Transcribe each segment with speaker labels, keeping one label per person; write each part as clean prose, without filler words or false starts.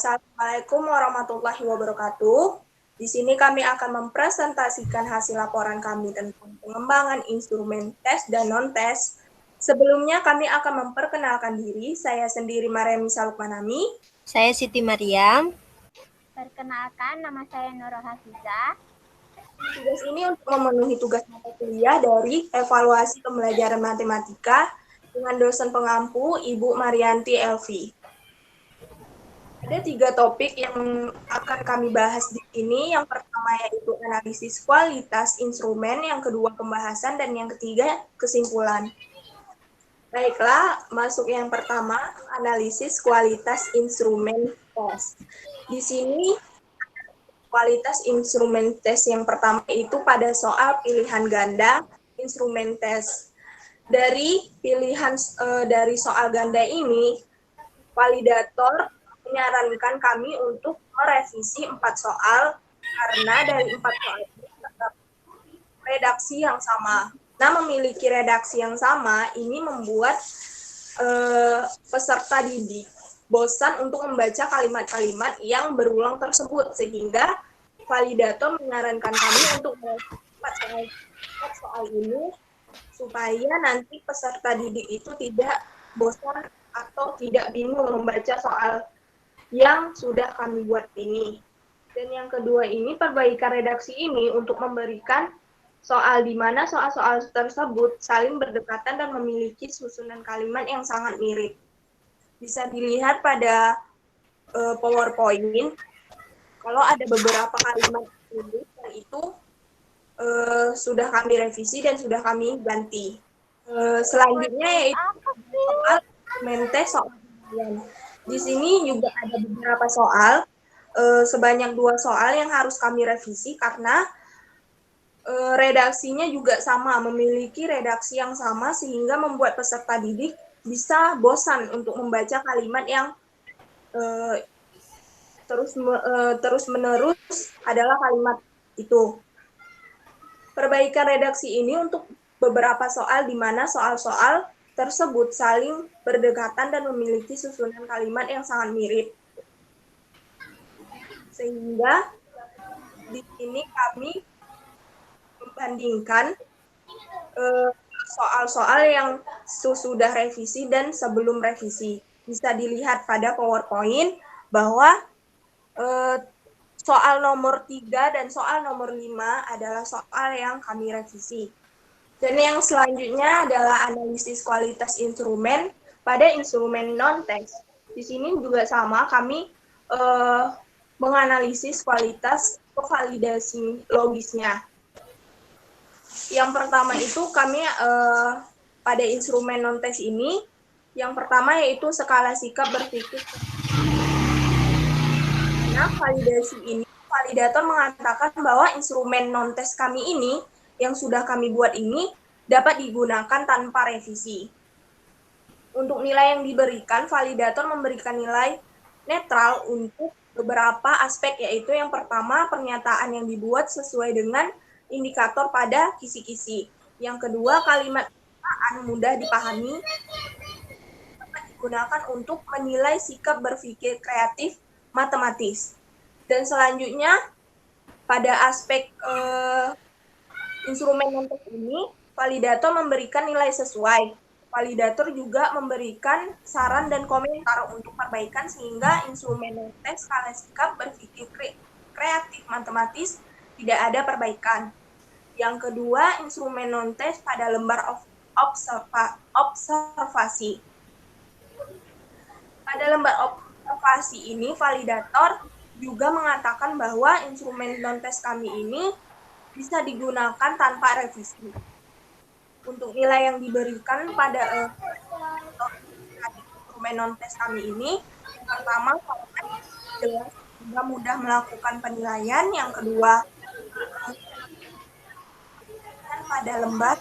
Speaker 1: Assalamualaikum warahmatullahi wabarakatuh. Di sini kami akan mempresentasikan hasil laporan kami tentang pengembangan instrumen tes dan non-tes. Sebelumnya kami akan memperkenalkan diri. Saya sendiri Mariam Salukmanami.
Speaker 2: Saya Siti Mariam.
Speaker 3: Perkenalkan, nama saya Nurul Hafizah.
Speaker 1: Tugas ini untuk memenuhi tugas mata kuliah dari evaluasi pembelajaran matematika dengan dosen pengampu Ibu Marianti Elvi. Ada 3 topik yang akan kami bahas di sini. Yang pertama yaitu analisis kualitas instrumen, yang kedua pembahasan, dan yang ketiga kesimpulan. Baiklah, masuk yang pertama, analisis kualitas instrumen tes. Di sini kualitas instrumen tes yang pertama itu pada soal pilihan ganda instrumen tes. Dari pilihan dari soal ganda ini, validator menyarankan kami untuk merevisi 4 soal karena dari 4 soal itu redaksi yang sama. Nah, memiliki redaksi yang sama ini membuat peserta didik bosan untuk membaca kalimat-kalimat yang berulang tersebut, sehingga validator menyarankan kami untuk merevisi 4 soal ini supaya nanti peserta didik itu tidak bosan atau tidak bingung membaca soal yang sudah kami buat ini. Dan yang kedua ini, perbaikan redaksi ini untuk memberikan soal di mana soal-soal tersebut saling berdekatan dan memiliki susunan kalimat yang sangat mirip. Bisa dilihat pada PowerPoint, kalau ada beberapa kalimat ini, yang itu sudah kami revisi dan sudah kami ganti. Selanjutnya yaitu soal mente soal harian. Di sini juga ada beberapa soal, sebanyak 2 soal yang harus kami revisi karena redaksinya juga sama, memiliki redaksi yang sama sehingga membuat peserta didik bisa bosan untuk membaca kalimat yang terus-menerus adalah kalimat itu. Perbaikan redaksi ini untuk beberapa soal di mana soal-soal tersebut saling berdekatan dan memiliki susunan kalimat yang sangat mirip. Sehingga di sini kami membandingkan soal-soal yang sudah revisi dan sebelum revisi. Bisa dilihat pada PowerPoint bahwa soal nomor 3 dan soal nomor 5 adalah soal yang kami revisi. Dan yang selanjutnya adalah analisis kualitas instrumen pada instrumen non-tes. Di sini juga sama, kami menganalisis kualitas validasi logisnya. Yang pertama itu kami pada instrumen non-tes ini, yang pertama yaitu skala sikap berpikir. Nah, validasi ini, validator mengatakan bahwa instrumen non-tes kami ini yang sudah kami buat ini dapat digunakan tanpa revisi. Untuk nilai yang diberikan, validator memberikan nilai netral untuk beberapa aspek, yaitu yang pertama, pernyataan yang dibuat sesuai dengan indikator pada kisi-kisi. Yang kedua, kalimat mudah dipahami dapat digunakan untuk menilai sikap berpikir kreatif matematis. Dan selanjutnya, pada aspek instrumen non-tes ini, validator memberikan nilai sesuai. Validator juga memberikan saran dan komentar untuk perbaikan sehingga instrumen non-tes skala sikap berpikir kreatif matematis tidak ada perbaikan. Yang kedua, instrumen non-tes pada lembar observasi. Pada lembar observasi ini, validator juga mengatakan bahwa instrumen non-tes kami ini bisa digunakan tanpa revisi. Untuk nilai yang diberikan pada instrumen non-tes kami ini, yang pertama, jelas sehingga mudah melakukan penilaian. Yang kedua, pada lembar.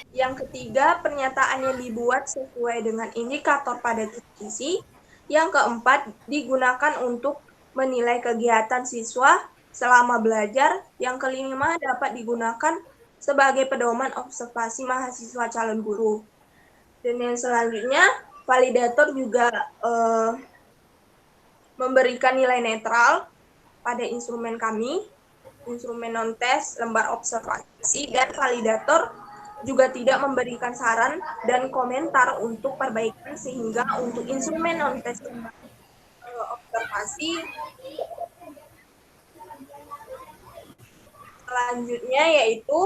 Speaker 1: Yang ketiga, pernyataan yang dibuat sesuai dengan indikator pada kisi. Yang keempat, digunakan untuk menilai kegiatan siswa selama belajar. Yang kelima, dapat digunakan sebagai pedoman observasi mahasiswa calon guru. Dan yang selanjutnya, validator juga memberikan nilai netral pada instrumen kami, instrumen non-tes, lembar observasi, dan validator juga tidak memberikan saran dan komentar untuk perbaikan, sehingga untuk instrumen non-tes lembar observasi selanjutnya yaitu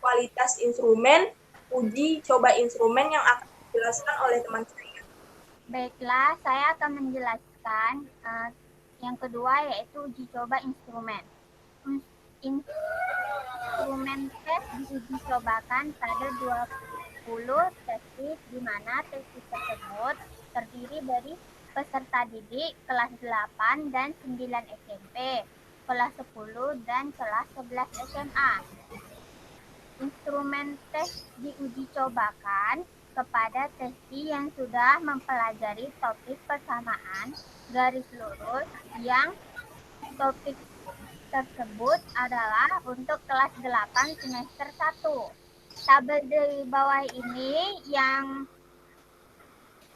Speaker 1: kualitas instrumen, uji coba instrumen yang akan dijelaskan oleh teman saya.
Speaker 3: Baiklah, saya akan menjelaskan yang kedua yaitu uji coba instrumen. Instrumen tes diuji cobakan pada 20 tesis, di mana tesis tersebut terdiri dari peserta didik kelas 8 dan 9 SMP, kelas 10 dan kelas 11 SMA. Instrumen tes diuji cobakan kepada tesi yang sudah mempelajari topik persamaan garis lurus yang topik tersebut adalah untuk kelas 8 semester 1. Tabel di bawah ini yang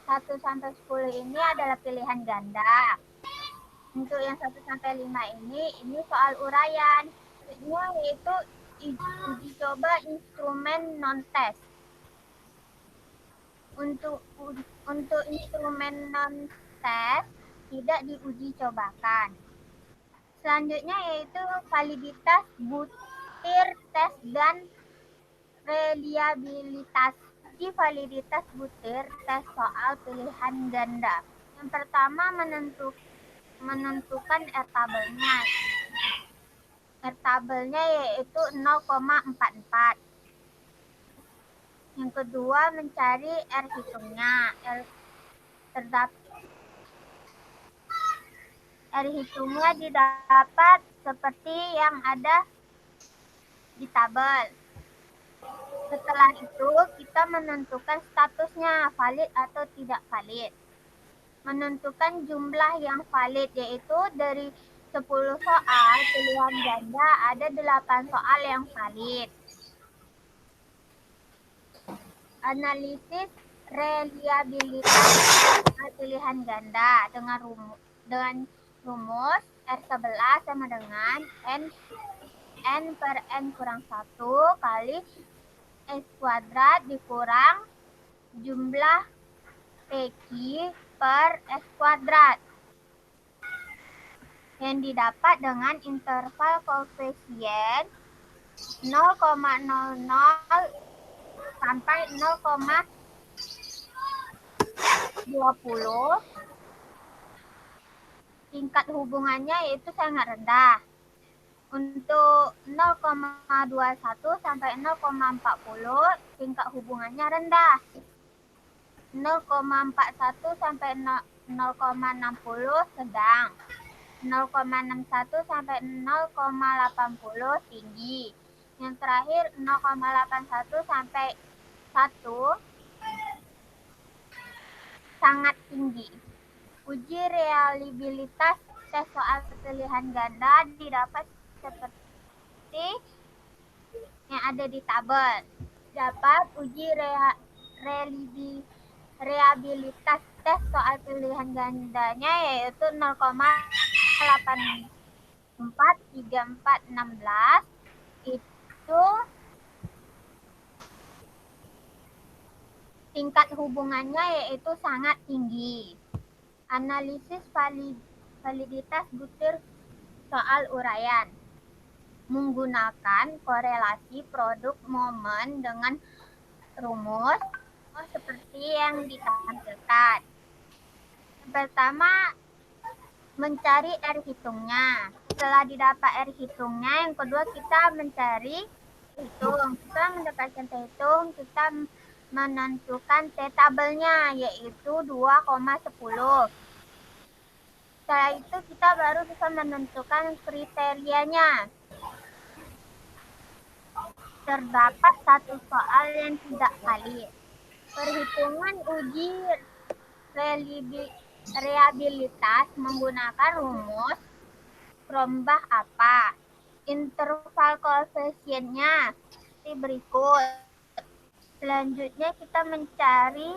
Speaker 3: 1 sampai 10 ini adalah pilihan ganda. Untuk yang 1 sampai 5 ini soal uraian. Ini yaitu uji coba instrumen non-tes. Untuk instrumen non-tes tidak diuji cobakan. Selanjutnya yaitu validitas butir tes dan reliabilitas. Di validitas butir tes soal pilihan ganda. Yang pertama menentukan R-tabelnya. R-tabelnya yaitu 0,44. Yang kedua mencari R hitungnya. R hitungnya didapat seperti yang ada di tabel. Setelah itu kita menentukan statusnya valid atau tidak valid. Menentukan jumlah yang valid, yaitu dari 10 soal pilihan ganda ada 8 soal yang valid. Analisis reliabilitas pilihan ganda dengan rumus R11 sama dengan N per N kurang 1 kali S kuadrat dikurang jumlah PQ per S kuadrat yang didapat dengan interval koefisien 0,00 sampai 0,20. Tingkat hubungannya yaitu sangat rendah. Untuk 0,21 sampai 0,40 tingkat hubungannya rendah. 0,41 sampai 0,60 sedang. 0,61 sampai 0,80 tinggi. Yang terakhir 0,81 sampai 1 sangat tinggi. Uji reliabilitas tes soal pilihan ganda didapat seperti yang ada di tabel. Dapat uji reliabilitas tes soal pilihan gandanya yaitu 0,843416. Itu tingkat hubungannya yaitu sangat tinggi. Analisis validitas butir soal uraian menggunakan korelasi produk momen dengan rumus seperti yang ditampilkan. Yang pertama, mencari R hitungnya. Setelah didapat R hitungnya, yang kedua kita mencari hitung. Setelah mendapatkan T hitung, kita menentukan T tabelnya yaitu 2,10. Setelah itu kita baru bisa menentukan kriterianya. Terdapat satu soal yang tidak valid. Perhitungan uji reliabilitas menggunakan rumus Krombach apa? Interval koefisiennya seperti berikut. Selanjutnya kita mencari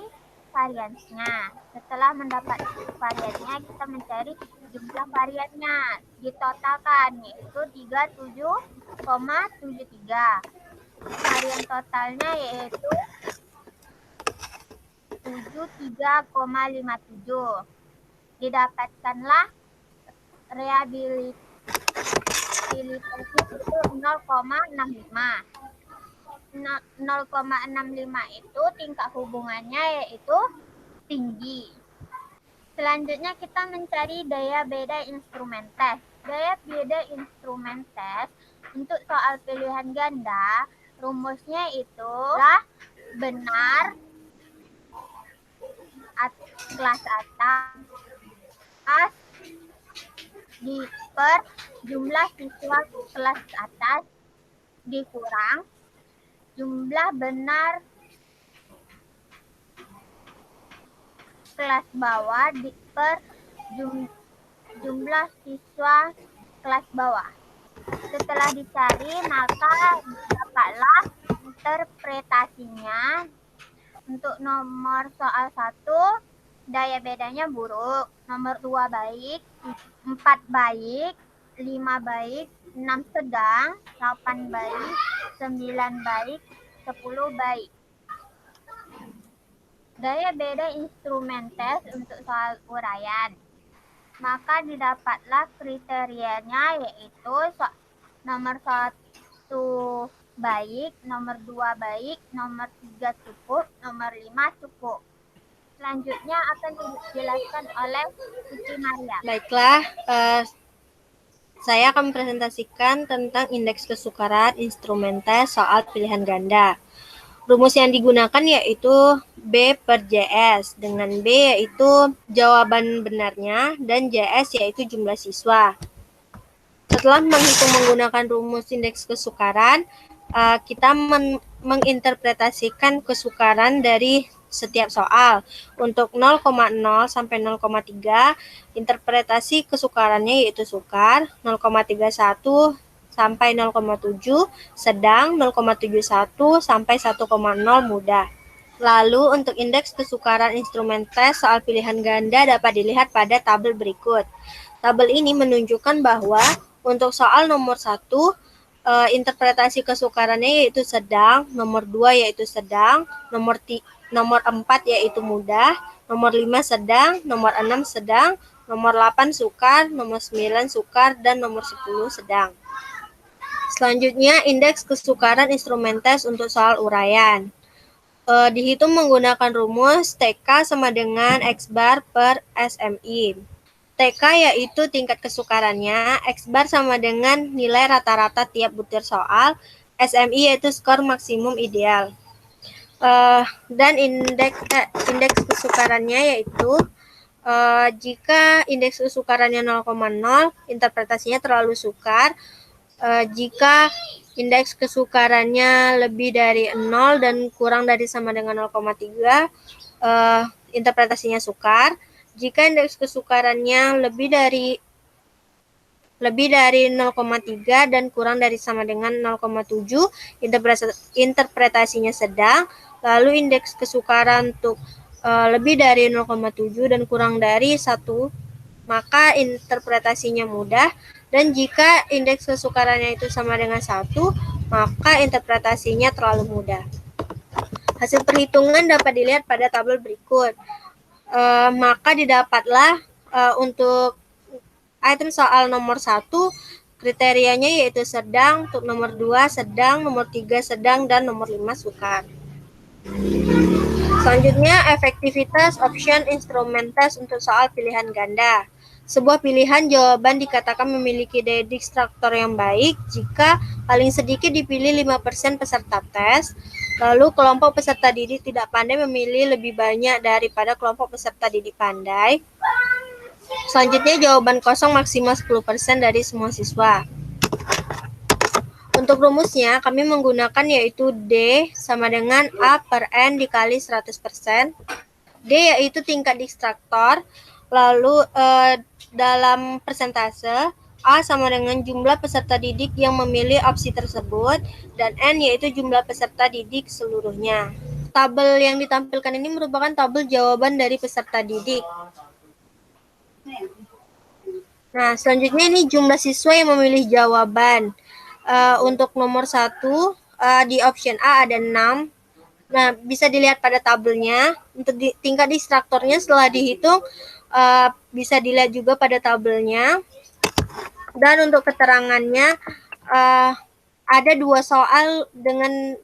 Speaker 3: variansnya. Setelah mendapat variannya, kita mencari jumlah variannya. Ditotalkan, yaitu 37,73. Varian totalnya yaitu 73,57. Didapatkanlah reliability itu 0,65. 0,65 itu tingkat hubungannya yaitu tinggi. Selanjutnya kita mencari daya beda instrumen tes. Daya beda instrumen tes untuk soal pilihan ganda, rumusnya itu benar kelas atas per jumlah siswa kelas atas dikurang jumlah benar kelas bawah per jumlah siswa kelas bawah. Setelah dicari, maka dapatlah interpretasinya. Untuk nomor soal 1, daya bedanya buruk. Nomor 2 baik, 4 baik, 5 baik, 6 sedang, 8 baik, 9 baik, 10 baik. Daya beda instrumen tes untuk soal uraian. Maka didapatlah kriterianya, yaitu nomor 1 baik, nomor 2 baik, nomor 3 cukup, nomor 5 cukup. Selanjutnya akan dijelaskan oleh Siti Maria.
Speaker 2: Baiklah, saya akan mempresentasikan tentang indeks kesukaran instrumen tes soal pilihan ganda. Rumus yang digunakan yaitu B per JS, dengan B yaitu jawaban benarnya dan JS yaitu jumlah siswa. Setelah menghitung menggunakan rumus indeks kesukaran, kita menginterpretasikan kesukaran dari setiap soal. Untuk 0,0 sampai 0,3, interpretasi kesukarannya yaitu sukar, 0,31 sampai 0,7 sedang, 0,71 sampai 1,0 mudah. Lalu untuk indeks kesukaran instrumen tes soal pilihan ganda dapat dilihat pada tabel berikut. Tabel ini menunjukkan bahwa untuk soal nomor 1, interpretasi kesukarannya yaitu sedang, nomor 2 yaitu sedang, nomor 4 yaitu mudah, nomor 5 sedang, nomor 6 sedang, nomor 8 sukar, nomor 9 sukar, dan nomor 10 sedang. Selanjutnya, indeks kesukaran instrumen tes untuk soal uraian. Dihitung menggunakan rumus TK sama dengan X bar per SMI. TK yaitu tingkat kesukarannya, X bar sama dengan nilai rata-rata tiap butir soal, SMI yaitu skor maksimum ideal. Dan indeks kesukarannya yaitu jika indeks kesukarannya 0,0, interpretasinya terlalu sukar. Jika indeks kesukarannya lebih dari 0 dan kurang dari sama dengan 0,3, interpretasinya sukar. Jika indeks kesukarannya lebih dari 0,3 dan kurang dari sama dengan 0,7, interpretasinya sedang. Lalu indeks kesukaran untuk lebih dari 0,7 dan kurang dari 1, maka interpretasinya mudah. Dan jika indeks kesukarannya itu sama dengan 1, maka interpretasinya terlalu mudah. Hasil perhitungan dapat dilihat pada tabel berikut. Maka didapatlah untuk item soal nomor 1, kriterianya yaitu sedang, untuk nomor 2 sedang, nomor 3 sedang, dan nomor 5 sukar. Selanjutnya, efektivitas option instrumen tes untuk soal pilihan ganda. Sebuah pilihan jawaban dikatakan memiliki daya distraktor yang baik jika paling sedikit dipilih 5% peserta tes, lalu kelompok peserta didik tidak pandai memilih lebih banyak daripada kelompok peserta didik pandai. Selanjutnya, jawaban kosong maksimal 10% dari semua siswa. Untuk rumusnya, kami menggunakan yaitu D sama dengan A per N dikali 100%. D yaitu tingkat distraktor, lalu dalam persentase, A sama dengan jumlah peserta didik yang memilih opsi tersebut, dan N yaitu jumlah peserta didik seluruhnya. tabel yang ditampilkan ini merupakan tabel jawaban dari peserta didik. Nah, selanjutnya ini jumlah siswa yang memilih jawaban. Untuk nomor 1, di option A ada 6. Nah, bisa dilihat pada tabelnya. Untuk tingkat distraktornya setelah dihitung, bisa dilihat juga pada tabelnya. Dan untuk keterangannya, ada 2 soal dengan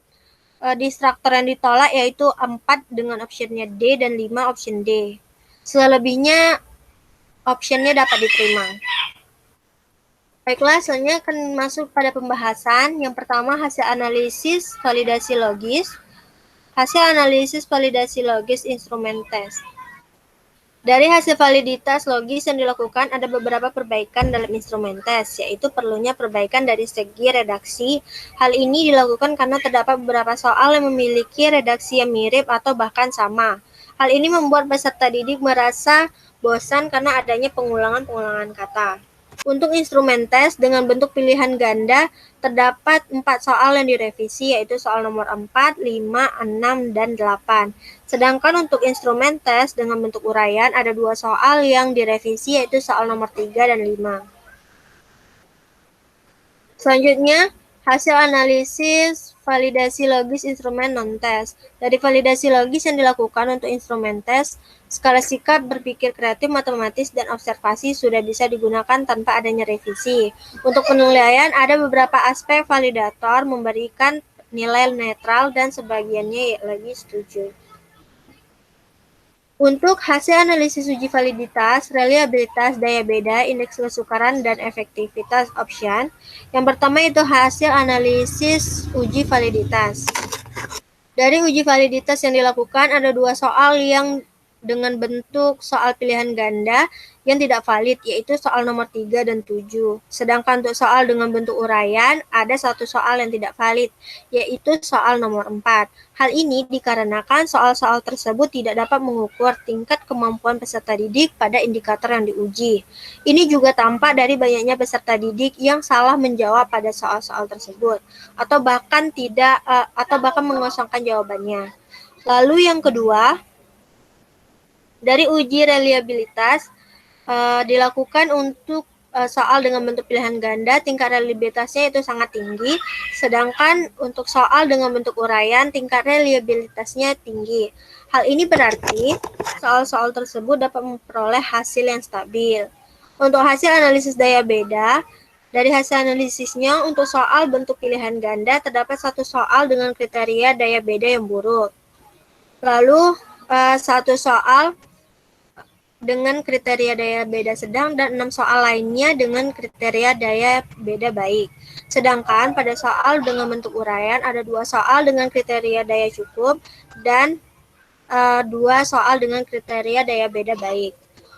Speaker 2: distraktor yang ditolak, yaitu 4 dengan optionnya D dan 5 option D. Selebihnya optionnya dapat diterima. Baiklah, selanjutnya akan masuk pada pembahasan. Yang pertama, hasil analisis validasi logis. Hasil analisis validasi logis instrumen tes. Dari hasil validitas logis yang dilakukan, ada beberapa perbaikan dalam instrumen tes, yaitu perlunya perbaikan dari segi redaksi. Hal ini dilakukan karena terdapat beberapa soal yang memiliki redaksi yang mirip atau bahkan sama. Hal ini membuat peserta didik merasa bosan karena adanya pengulangan-pengulangan kata. Untuk instrumen tes dengan bentuk pilihan ganda, terdapat 4 soal yang direvisi, yaitu soal nomor 4, 5, 6, dan 8. Sedangkan untuk instrumen tes dengan bentuk uraian, ada 2 soal yang direvisi, yaitu soal nomor 3 dan 5. Selanjutnya, hasil analisis validasi logis instrumen non-tes. Dari validasi logis yang dilakukan untuk instrumen tes, skala sikap, berpikir kreatif, matematis, dan observasi sudah bisa digunakan tanpa adanya revisi. Untuk penilaian, ada beberapa aspek validator memberikan nilai netral dan sebagiannya lagi setuju. Untuk hasil analisis uji validitas, reliabilitas, daya beda, indeks kesukaran, dan efektivitas option. Yang pertama itu hasil analisis uji validitas. Dari uji validitas yang dilakukan, ada 2 soal yang dengan bentuk soal pilihan ganda yang tidak valid, yaitu soal nomor 3 dan 7. Sedangkan untuk soal dengan bentuk uraian, ada 1 soal yang tidak valid, yaitu soal nomor 4. Hal ini dikarenakan soal-soal tersebut tidak dapat mengukur tingkat kemampuan peserta didik pada indikator yang diuji. Ini juga tampak dari banyaknya peserta didik yang salah menjawab pada soal-soal tersebut, atau bahkan mengosongkan jawabannya. Lalu yang kedua, dari uji reliabilitas dilakukan untuk soal dengan bentuk pilihan ganda, tingkat reliabilitasnya itu sangat tinggi, sedangkan untuk soal dengan bentuk uraian, tingkat reliabilitasnya tinggi. Hal ini berarti soal-soal tersebut dapat memperoleh hasil yang stabil. Untuk hasil analisis daya beda, dari hasil analisisnya untuk soal bentuk pilihan ganda, terdapat 1 soal dengan kriteria daya beda yang buruk. Lalu 1 soal dengan kriteria daya beda sedang dan 6 soal lainnya dengan kriteria daya beda baik. Sedangkan pada soal dengan bentuk uraian ada 2 soal dengan kriteria daya cukup dan 2 soal dengan kriteria daya beda baik.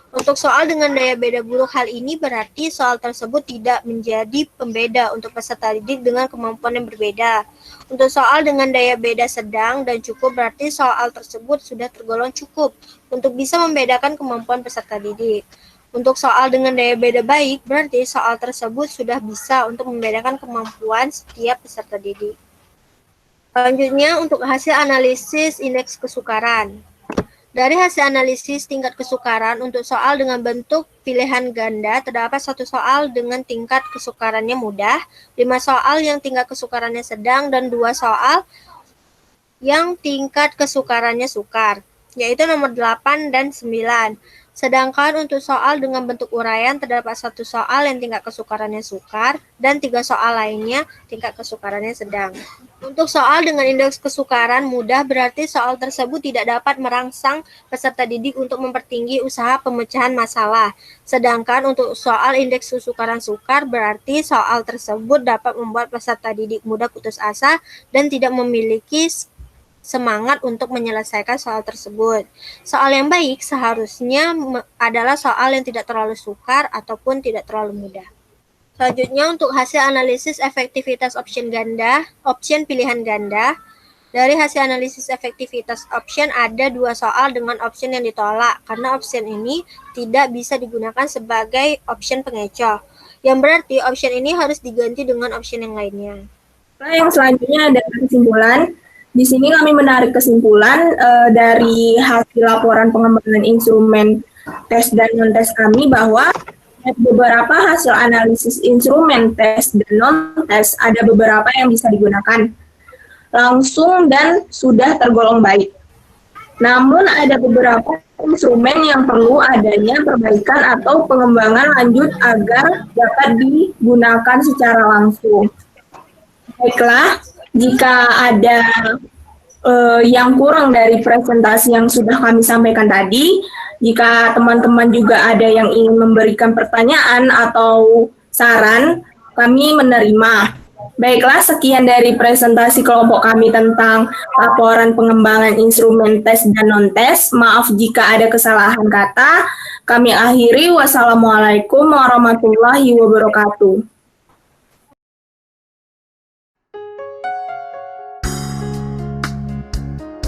Speaker 2: Untuk soal dengan daya beda buruk, hal ini berarti soal tersebut tidak menjadi pembeda untuk peserta didik dengan kemampuan yang berbeda. Untuk soal dengan daya beda sedang dan cukup, berarti soal tersebut sudah tergolong cukup untuk bisa membedakan kemampuan peserta didik. Untuk soal dengan daya beda baik, berarti soal tersebut sudah bisa untuk membedakan kemampuan setiap peserta didik. Selanjutnya, untuk hasil analisis indeks kesukaran. Dari hasil analisis tingkat kesukaran untuk soal dengan bentuk pilihan ganda, terdapat 1 soal dengan tingkat kesukarannya mudah, 5 soal yang tingkat kesukarannya sedang, dan 2 soal yang tingkat kesukarannya sukar, yaitu nomor 8 dan 9. Sedangkan untuk soal dengan bentuk uraian, terdapat 1 soal yang tingkat kesukarannya sukar, dan 3 soal lainnya tingkat kesukarannya sedang. Untuk soal dengan indeks kesukaran mudah, berarti soal tersebut tidak dapat merangsang peserta didik untuk mempertinggi usaha pemecahan masalah. Sedangkan untuk soal indeks kesukaran sukar, berarti soal tersebut dapat membuat peserta didik mudah putus asa dan tidak memiliki semangat untuk menyelesaikan soal tersebut. Soal yang baik seharusnya adalah soal yang tidak terlalu sukar ataupun tidak terlalu mudah. Selanjutnya untuk hasil analisis efektivitas option pilihan ganda. Dari hasil analisis efektivitas option ada 2 soal dengan option yang ditolak karena option ini tidak bisa digunakan sebagai option pengecoh. Yang berarti option ini harus diganti dengan option yang lainnya.
Speaker 1: Nah, yang selanjutnya ada kesimpulan. Di sini kami menarik kesimpulan dari hasil laporan pengembangan instrumen tes dan non-tes kami bahwa beberapa hasil analisis instrumen tes dan non-tes ada beberapa yang bisa digunakan langsung dan sudah tergolong baik. Namun ada beberapa instrumen yang perlu adanya perbaikan atau pengembangan lanjut agar dapat digunakan secara langsung. Baiklah, jika ada yang kurang dari presentasi yang sudah kami sampaikan tadi, jika teman-teman juga ada yang ingin memberikan pertanyaan atau saran, kami menerima. Baiklah, sekian dari presentasi kelompok kami tentang laporan pengembangan instrumen tes dan non-tes. Maaf jika ada kesalahan kata. Kami akhiri. Wassalamualaikum warahmatullahi wabarakatuh.